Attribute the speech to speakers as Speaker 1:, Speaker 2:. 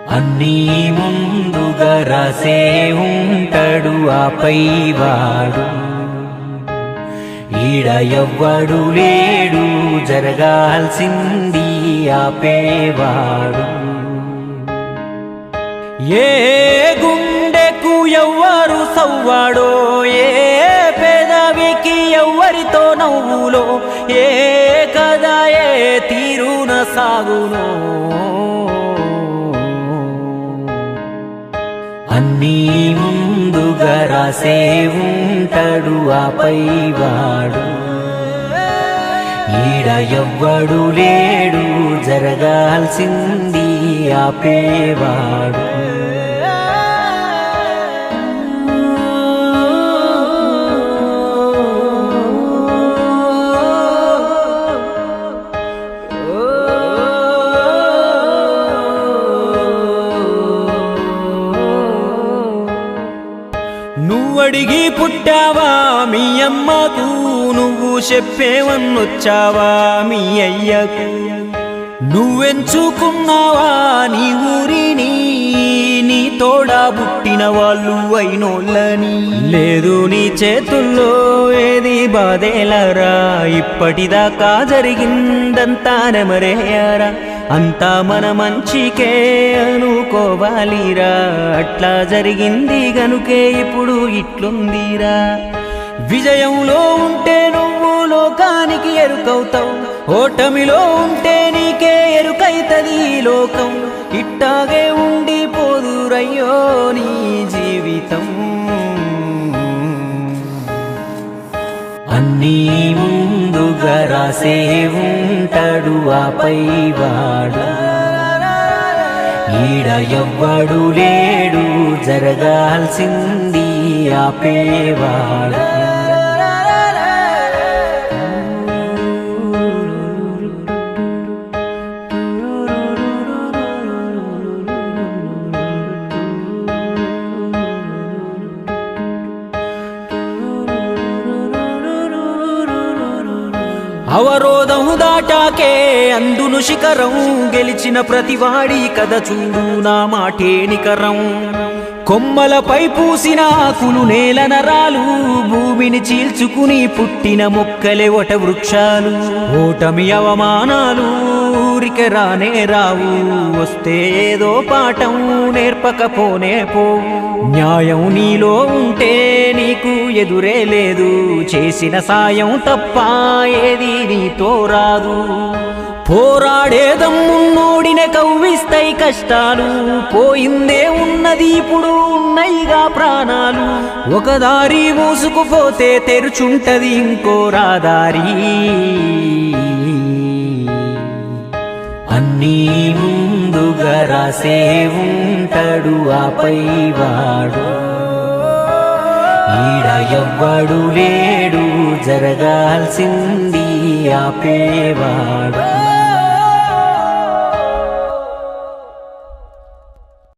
Speaker 1: అన్నీ ముందుగా రాసే ఉంటాడు ఆపై వాడు ఈడ ఎవ్వడు లేడు జరగాల్సింది ఆపేవాడు ఏ గుండెకు ఎవ్వరు సవ్వాడో ఏ పెదవికి ఎవ్వరితో నవ్వులో ఏ కదా ఏ తీరున సాగునో అన్నీ ముందుగా రాసే ఉంటాడు ఆపై వాడు ఈడ ఎవ్వడు లేడు జరగాల్సింది ఆపేవాడు నువ్వడిగి పుట్టావా మీ అమ్మకు నువ్వు చెప్పేవన్నొచ్చావా మీ అయ్యకు నువ్వెంచుకున్నావా నీ ఊరిని నీ తోడా పుట్టిన వాళ్ళు అయినోళ్ళని లేదు నీ చేతుల్లో ఏది బాధేలరా ఇప్పటిదాకా జరిగిందంతా నెమరేయారా అంతా మన మంచికే అనుకోవాలిరా అట్లా జరిగింది గనుకే ఇప్పుడు ఇట్లుందిరా విజయంలో ఉంటే నువ్వు లోకానికి ఎరుకవుతావు ఓటమిలో ఉంటే నీకే ఎరుకైతది లోకం ఇట్టాగే ఉండిపోదురయ్యో నీ జీవితం అన్నీ ముందుగా రాసే ఉంటాడు ఆపై వాడు ఈడ ఎవ్వడు లేడు జరగాల్సింది ఆపేవాడు అవరోధం దాటాకే అందును శిఖరం గెలిచిన ప్రతివాడి కథ చూడు నా మాటే నికరం కొమ్మలపై పూసిన ఆకులు నేల నరాలు భూమిని చీల్చుకుని పుట్టిన మొక్కలే వట వృక్షాలు ఓటమి అవమానాలు ఊరిక రానే రావు వస్తే ఏదో పాఠం నేర్పకపోనే పోవు న్యాయం నీలో ఉంటే నీకు ఎదురే లేదు చేసిన సాయం తప్ప ఏది నీతో రాదు పోరాడేదమ్మున్నోడినే కవ్విస్తాయి కష్టాలు పోయిందే ఉన్నది ఇప్పుడు ఉన్నయిగా ప్రాణాలు ఒక దారి మూసుకుపోతే తెరుచుంటది ఇంకో రాదారి అన్నీ ముందుగా రాసే ఉంటాడు ఆపై వాడు ఈడ ఎవ్వడు లేడు జరగాల్సింది ఆపేవాడు